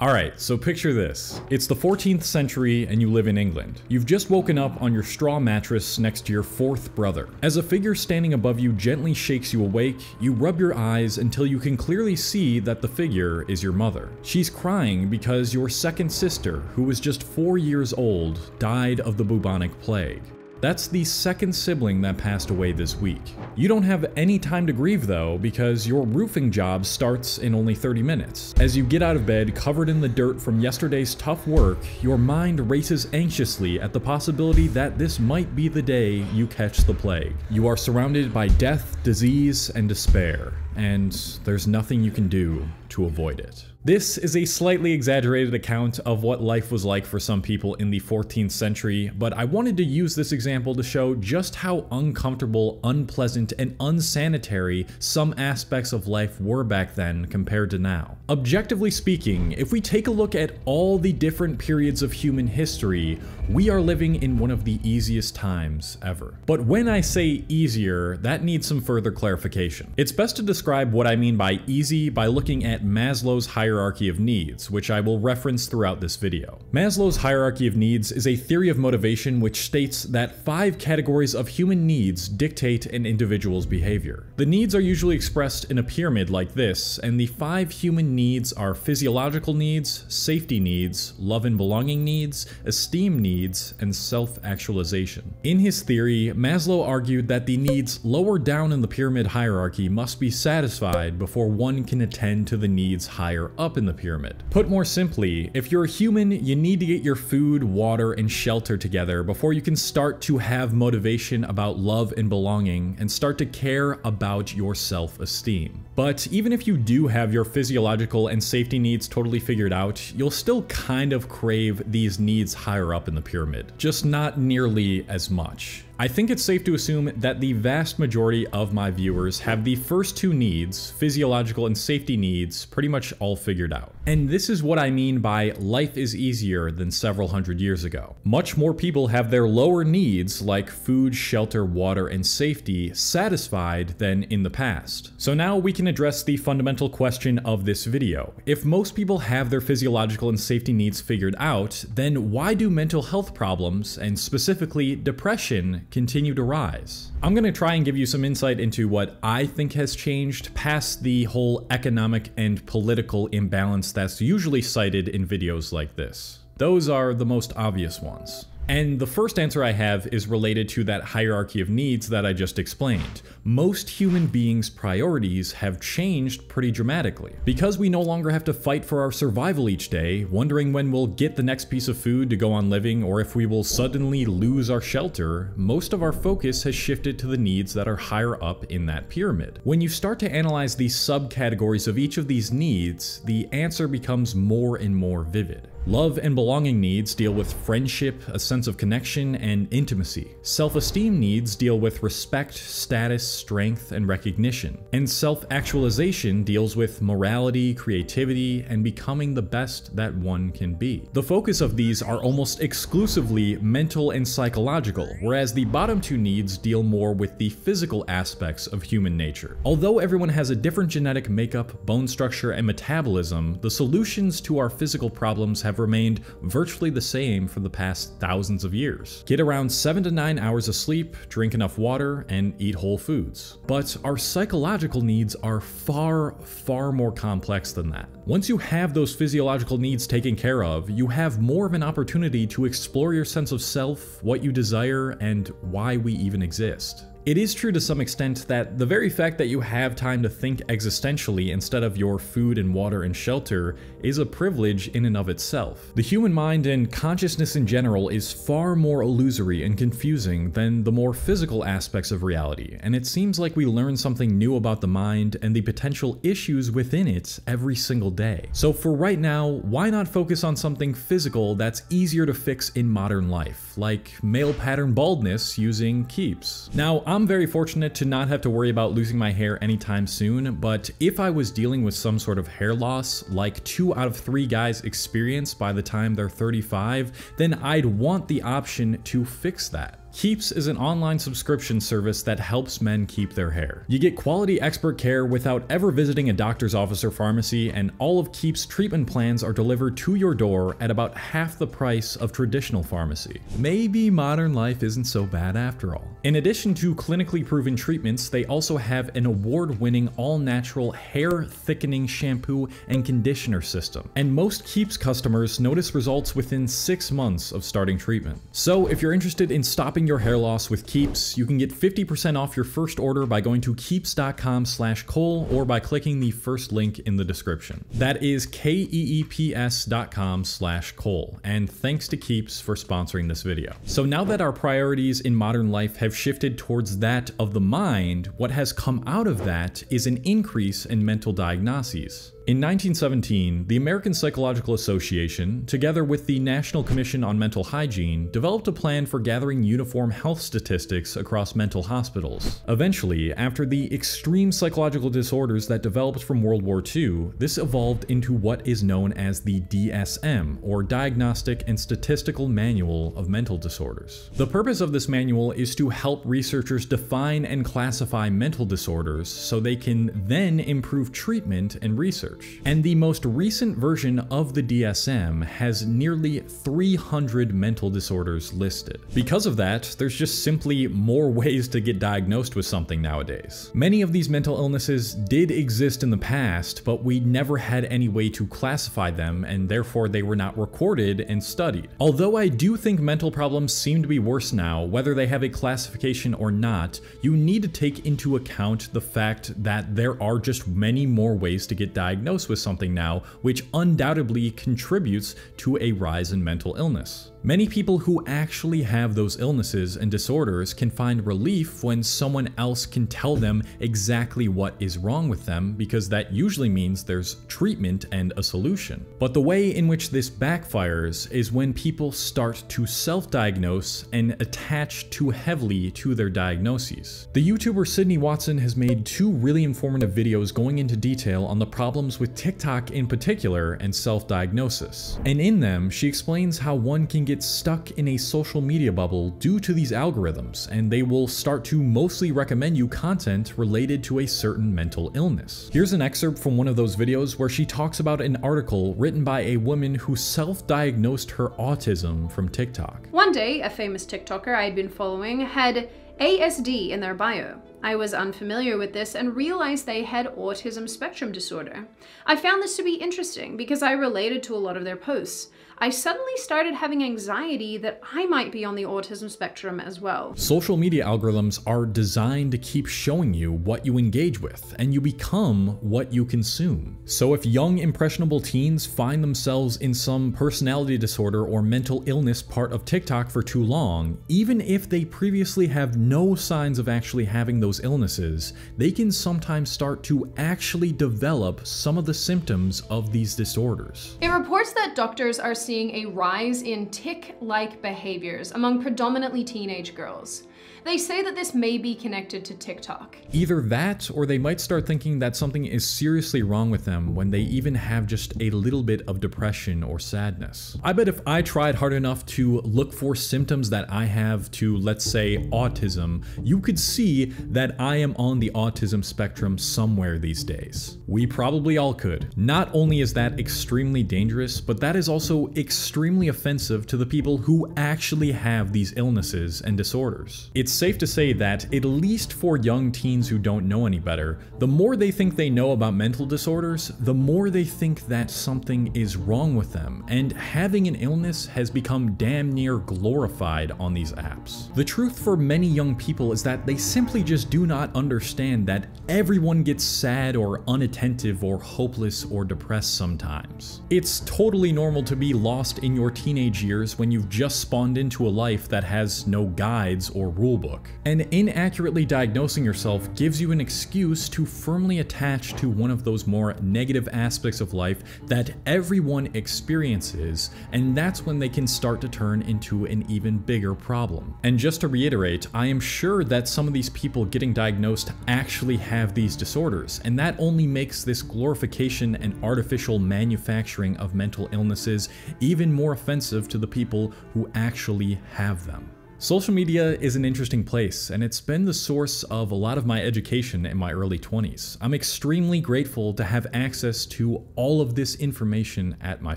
Alright, so picture this. It's the 14th century and you live in England. You've just woken up on your straw mattress next to your fourth brother. As a figure standing above you gently shakes you awake, you rub your eyes until you can clearly see that the figure is your mother. She's crying because your second sister, who was just 4 years old, died of the bubonic plague. That's the second sibling that passed away this week. You don't have any time to grieve though, because your roofing job starts in only 30 minutes. As you get out of bed covered in the dirt from yesterday's tough work, your mind races anxiously at the possibility that this might be the day you catch the plague. You are surrounded by death, disease, and despair, and there's nothing you can do to avoid it. This is a slightly exaggerated account of what life was like for some people in the 14th century, but I wanted to use this example to show just how uncomfortable, unpleasant, and unsanitary some aspects of life were back then compared to now. Objectively speaking, if we take a look at all the different periods of human history, we are living in one of the easiest times ever. But when I say easier, that needs some further clarification. It's best to describe what I mean by easy by looking at Maslow's hierarchy of needs, which I will reference throughout this video. Maslow's hierarchy of needs is a theory of motivation which states that 5 categories of human needs dictate an individual's behavior. The needs are usually expressed in a pyramid like this, and the 5 human needs are physiological needs, safety needs, love and belonging needs, esteem needs, and self-actualization. In his theory, Maslow argued that the needs lower down in the pyramid hierarchy must be satisfied before one can attend to the needs higher up in the pyramid. Put more simply, if you're a human, you need to get your food, water, and shelter together before you can start to have motivation about love and belonging and start to care about your self-esteem. But even if you do have your physiological and safety needs totally figured out, you'll still kind of crave these needs higher up in the pyramid, just not nearly as much. I think it's safe to assume that the vast majority of my viewers have the first 2 needs, physiological and safety needs, pretty much all figured out. And this is what I mean by life is easier than several hundred years ago. Much more people have their lower needs like food, shelter, water, and safety satisfied than in the past. So now we can address the fundamental question of this video. If most people have their physiological and safety needs figured out, then why do mental health problems, and specifically depression, continue to rise? I'm gonna try and give you some insight into what I think has changed past the whole economic and political imbalance that's usually cited in videos like this. Those are the most obvious ones. And the first answer I have is related to that hierarchy of needs that I just explained. Most human beings' priorities have changed pretty dramatically. Because we no longer have to fight for our survival each day, wondering when we'll get the next piece of food to go on living or if we will suddenly lose our shelter, most of our focus has shifted to the needs that are higher up in that pyramid. When you start to analyze the subcategories of each of these needs, the answer becomes more and more vivid. Love and belonging needs deal with friendship, a sense of connection, and intimacy. Self-esteem needs deal with respect, status, strength, and recognition. And self-actualization deals with morality, creativity, and becoming the best that one can be. The focus of these are almost exclusively mental and psychological, whereas the bottom 2 needs deal more with the physical aspects of human nature. Although everyone has a different genetic makeup, bone structure, and metabolism, the solutions to our physical problems have remained virtually the same for the past thousands of years. Get around 7 to 9 hours of sleep, drink enough water, and eat whole foods. But our psychological needs are far, far more complex than that. Once you have those physiological needs taken care of, you have more of an opportunity to explore your sense of self, what you desire, and why we even exist. It is true to some extent that the very fact that you have time to think existentially instead of your food and water and shelter is a privilege in and of itself. The human mind and consciousness in general is far more illusory and confusing than the more physical aspects of reality, and it seems like we learn something new about the mind and the potential issues within it every single day. So for right now, why not focus on something physical that's easier to fix in modern life, like male pattern baldness using Keeps? Now, I'm very fortunate to not have to worry about losing my hair anytime soon, but if I was dealing with some sort of hair loss, like 2 out of 3 guys experience by the time they're 35, then I'd want the option to fix that. Keeps is an online subscription service that helps men keep their hair. You get quality expert care without ever visiting a doctor's office or pharmacy, and all of Keep's treatment plans are delivered to your door at about half the price of traditional pharmacy. Maybe modern life isn't so bad after all. In addition to clinically proven treatments, they also have an award-winning all-natural hair thickening shampoo and conditioner system, and most Keeps customers notice results within 6 months of starting treatment. So if you're interested in stopping your hair loss with Keeps, you can get 50% off your first order by going to keeps.com/Cole or by clicking the first link in the description. That is keeps.com/Cole, and thanks to Keeps for sponsoring this video. So now that our priorities in modern life have shifted towards that of the mind, what has come out of that is an increase in mental diagnoses. In 1917, the American Psychological Association, together with the National Commission on Mental Hygiene, developed a plan for gathering uniform health statistics across mental hospitals. Eventually, after the extreme psychological disorders that developed from World War II, this evolved into what is known as the DSM, or Diagnostic and Statistical Manual of Mental Disorders. The purpose of this manual is to help researchers define and classify mental disorders so they can then improve treatment and research. And the most recent version of the DSM has nearly 300 mental disorders listed. Because of that, there's just simply more ways to get diagnosed with something nowadays. Many of these mental illnesses did exist in the past, but we never had any way to classify them, and therefore they were not recorded and studied. Although I do think mental problems seem to be worse now, whether they have a classification or not, you need to take into account the fact that there are just many more ways to get diagnosed with something now, which undoubtedly contributes to a rise in mental illness. Many people who actually have those illnesses and disorders can find relief when someone else can tell them exactly what is wrong with them, because that usually means there's treatment and a solution. But the way in which this backfires is when people start to self-diagnose and attach too heavily to their diagnoses. The YouTuber Sydney Watson has made 2 really informative videos going into detail on the problems with TikTok in particular and self-diagnosis. And in them, she explains how one can get stuck in a social media bubble due to these algorithms, and they will start to mostly recommend you content related to a certain mental illness. Here's an excerpt from one of those videos where she talks about an article written by a woman who self-diagnosed her autism from TikTok. One day, a famous TikToker I had been following had ASD in their bio. I was unfamiliar with this and realized they had autism spectrum disorder. I found this to be interesting because I related to a lot of their posts. I suddenly started having anxiety that I might be on the autism spectrum as well. Social media algorithms are designed to keep showing you what you engage with, and you become what you consume. So if young impressionable teens find themselves in some personality disorder or mental illness part of TikTok for too long, even if they previously have no signs of actually having those illnesses, they can sometimes start to actually develop some of the symptoms of these disorders. It reports that doctors are seeing a rise in tic-like behaviors among predominantly teenage girls. They say that this may be connected to TikTok. Either that, or they might start thinking that something is seriously wrong with them when they even have just a little bit of depression or sadness. I bet if I tried hard enough to look for symptoms that I have to, let's say, autism, you could see that I am on the autism spectrum somewhere these days. We probably all could. Not only is that extremely dangerous, but that is also extremely offensive to the people who actually have these illnesses and disorders. It's safe to say that, at least for young teens who don't know any better, the more they think they know about mental disorders, the more they think that something is wrong with them, and having an illness has become damn near glorified on these apps. The truth for many young people is that they simply just do not understand that everyone gets sad or unattentive or hopeless or depressed sometimes. It's totally normal to be lost in your teenage years when you've just spawned into a life that has no guides or rulebook. And inaccurately diagnosing yourself gives you an excuse to firmly attach to one of those more negative aspects of life that everyone experiences, and that's when they can start to turn into an even bigger problem. And just to reiterate, I am sure that some of these people getting diagnosed actually have these disorders, and that only makes this glorification and artificial manufacturing of mental illnesses even more offensive to the people who actually have them. Social media is an interesting place, and it's been the source of a lot of my education in my early 20s. I'm extremely grateful to have access to all of this information at my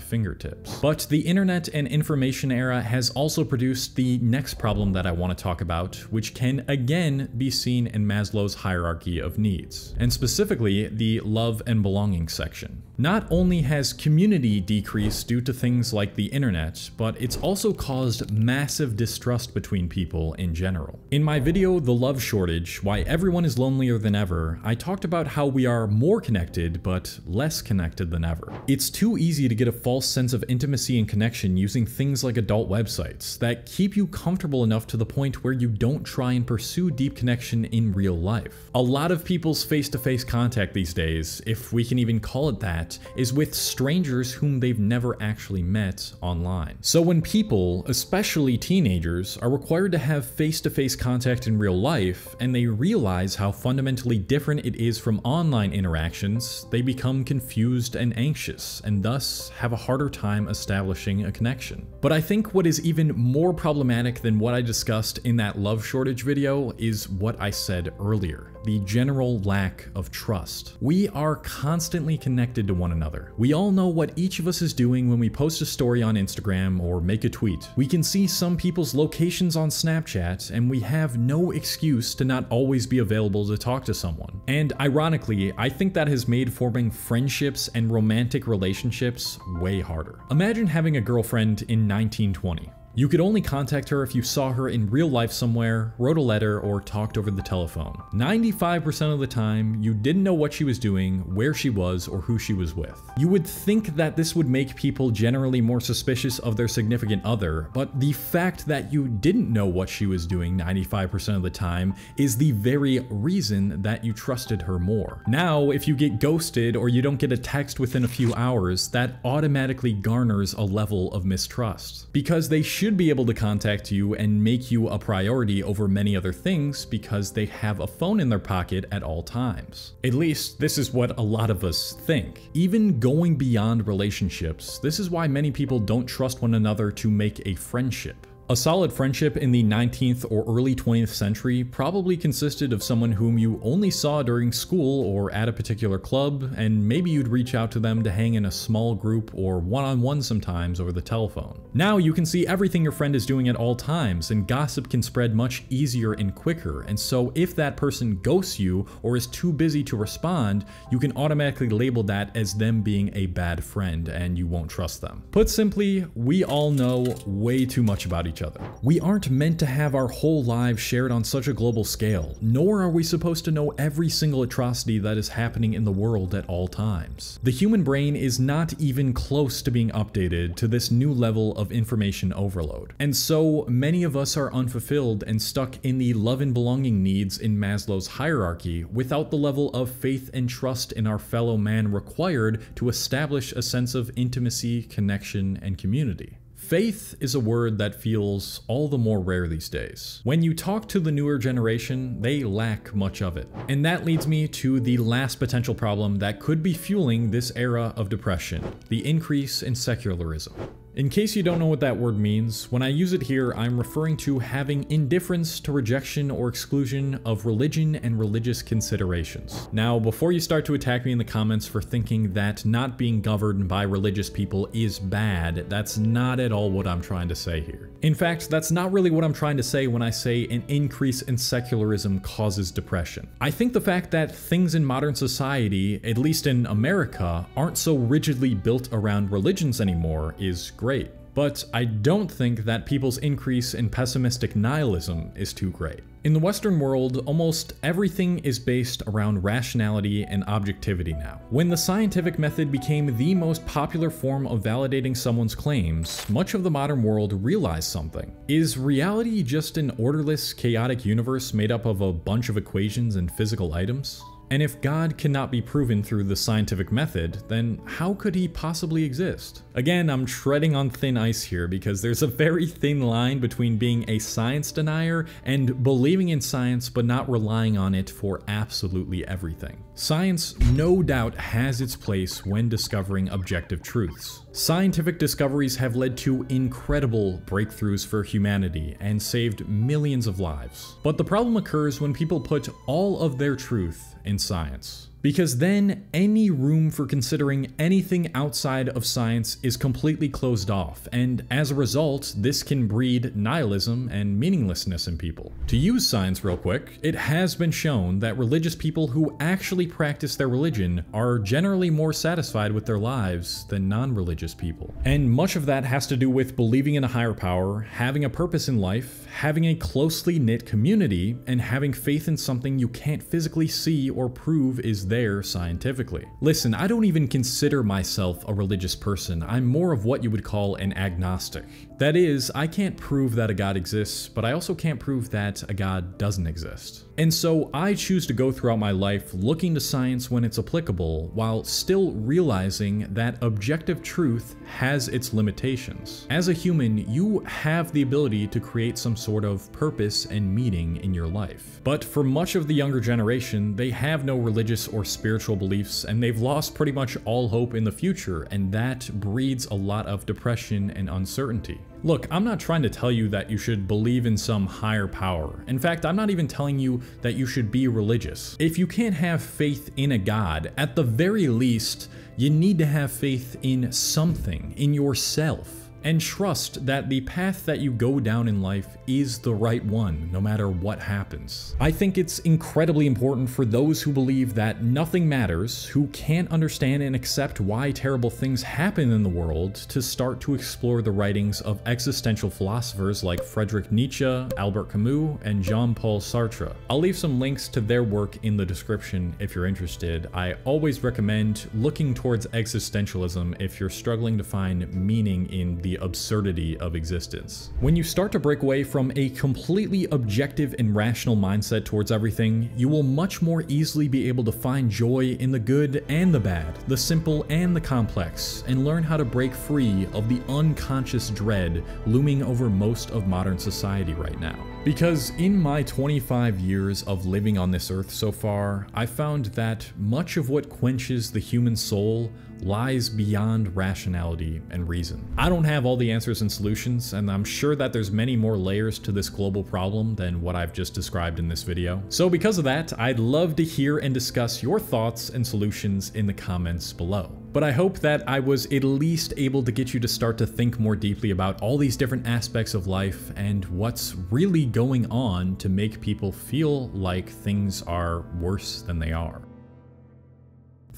fingertips. But the internet and information era has also produced the next problem that I want to talk about, which can again be seen in Maslow's hierarchy of needs, and specifically the love and belonging section. Not only has community decreased due to things like the internet, but it's also caused massive distrust between people in general. In my video, The Love Shortage, Why Everyone is Lonelier Than Ever, I talked about how we are more connected, but less connected than ever. It's too easy to get a false sense of intimacy and connection using things like adult websites that keep you comfortable enough to the point where you don't try and pursue deep connection in real life. A lot of people's face-to-face contact these days, if we can even call it that, is with strangers whom they've never actually met online. So when people, especially teenagers, are required to have face-to-face contact in real life, and they realize how fundamentally different it is from online interactions, they become confused and anxious, and thus have a harder time establishing a connection. But I think what is even more problematic than what I discussed in that love shortage video is what I said earlier: the general lack of trust. We are constantly connected to one another. We all know what each of us is doing when we post a story on Instagram or make a tweet. We can see some people's locations on Snapchat, and we have no excuse to not always be available to talk to someone. And ironically, I think that has made forming friendships and romantic relationships way harder. Imagine having a girlfriend in 1920. You could only contact her if you saw her in real life somewhere, wrote a letter, or talked over the telephone. 95% of the time, you didn't know what she was doing, where she was, or who she was with. You would think that this would make people generally more suspicious of their significant other, but the fact that you didn't know what she was doing 95% of the time is the very reason that you trusted her more. Now, if you get ghosted or you don't get a text within a few hours, that automatically garners a level of mistrust, because they should be able to contact you and make you a priority over many other things because they have a phone in their pocket at all times. At least, this is what a lot of us think. Even going beyond relationships, this is why many people don't trust one another to make a friendship. A solid friendship in the 19th or early 20th century probably consisted of someone whom you only saw during school or at a particular club, and maybe you'd reach out to them to hang in a small group or one-on-one sometimes over the telephone. Now you can see everything your friend is doing at all times, and gossip can spread much easier and quicker, and so if that person ghosts you or is too busy to respond, you can automatically label that as them being a bad friend and you won't trust them. Put simply, we all know way too much about each other. We aren't meant to have our whole lives shared on such a global scale, nor are we supposed to know every single atrocity that is happening in the world at all times. The human brain is not even close to being updated to this new level of information overload. And so many of us are unfulfilled and stuck in the love and belonging needs in Maslow's hierarchy without the level of faith and trust in our fellow man required to establish a sense of intimacy, connection, and community. Faith is a word that feels all the more rare these days. When you talk to the newer generation, they lack much of it. And that leads me to the last potential problem that could be fueling this era of depression: the increase in secularism. In case you don't know what that word means, when I use it here, I'm referring to having indifference to rejection or exclusion of religion and religious considerations. Now, before you start to attack me in the comments for thinking that not being governed by religious people is bad, that's not at all what I'm trying to say here. In fact, that's not really what I'm trying to say when I say an increase in secularism causes depression. I think the fact that things in modern society, at least in America, aren't so rigidly built around religions anymore is great. But I don't think that people's increase in pessimistic nihilism is too great. In the Western world, almost everything is based around rationality and objectivity now. When the scientific method became the most popular form of validating someone's claims, much of the modern world realized something. Is reality just an orderless, chaotic universe made up of a bunch of equations and physical items? And if God cannot be proven through the scientific method, then how could he possibly exist? Again, I'm treading on thin ice here because there's a very thin line between being a science denier and believing in science but not relying on it for absolutely everything. Science no doubt has its place when discovering objective truths. Scientific discoveries have led to incredible breakthroughs for humanity and saved millions of lives. But the problem occurs when people put all of their truth in science. Because then any room for considering anything outside of science is completely closed off, and as a result, this can breed nihilism and meaninglessness in people. To use science real quick, it has been shown that religious people who actually practice their religion are generally more satisfied with their lives than non-religious people. And much of that has to do with believing in a higher power, having a purpose in life, having a closely knit community, and having faith in something you can't physically see or prove is there scientifically. Listen, I don't even consider myself a religious person. I'm more of what you would call an agnostic. That is, I can't prove that a God exists, but I also can't prove that a God doesn't exist. And so I choose to go throughout my life looking to science when it's applicable, while still realizing that objective truth has its limitations. As a human, you have the ability to create some sort of purpose and meaning in your life. But for much of the younger generation, they have no religious or spiritual beliefs, and they've lost pretty much all hope in the future, and that breeds a lot of depression and uncertainty. Look, I'm not trying to tell you that you should believe in some higher power. In fact, I'm not even telling you that you should be religious. If you can't have faith in a God, at the very least, you need to have faith in something, in yourself. And trust that the path that you go down in life is the right one, no matter what happens. I think it's incredibly important for those who believe that nothing matters, who can't understand and accept why terrible things happen in the world, to start to explore the writings of existential philosophers like Friedrich Nietzsche, Albert Camus, and Jean-Paul Sartre. I'll leave some links to their work in the description if you're interested. I always recommend looking towards existentialism if you're struggling to find meaning in the absurdity of existence. When you start to break away from a completely objective and rational mindset towards everything, you will much more easily be able to find joy in the good and the bad, the simple and the complex, and learn how to break free of the unconscious dread looming over most of modern society right now. Because in my 25 years of living on this earth so far, I found that much of what quenches the human soul lies beyond rationality and reason. I don't have all the answers and solutions, and I'm sure that there's many more layers to this global problem than what I've just described in this video. So because of that, I'd love to hear and discuss your thoughts and solutions in the comments below. But I hope that I was at least able to get you to start to think more deeply about all these different aspects of life and what's really going on to make people feel like things are worse than they are.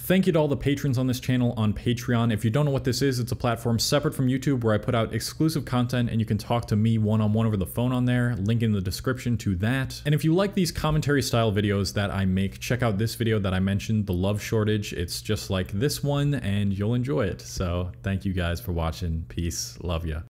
Thank you to all the patrons on this channel on Patreon. If you don't know what this is, it's a platform separate from YouTube where I put out exclusive content and you can talk to me one-on-one over the phone on there. Link in the description to that. And if you like these commentary style videos that I make, check out this video that I mentioned, The Love Shortage. It's just like this one and you'll enjoy it. So thank you guys for watching. Peace. Love ya.